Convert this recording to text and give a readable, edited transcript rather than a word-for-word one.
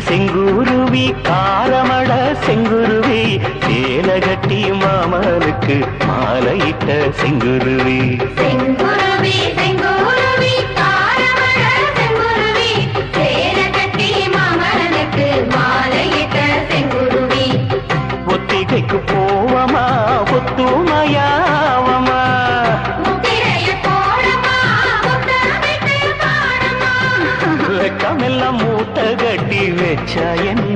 செங்குருவி காரமட செங்குருவி சேலகட்டி மாமனுக்கு மாலையிட்ட செங்குருவி செங்குருவி செங்குருவி காரமட செங்குருவி சேலகட்டி மாமனுக்கு மாலையிட்ட செங்குருவி ஒத்திகைக்கு போவமா ஒத்துமையாவமா வெக்கமெல்லாம் மூட்டை கட்டி வச்சா என்ன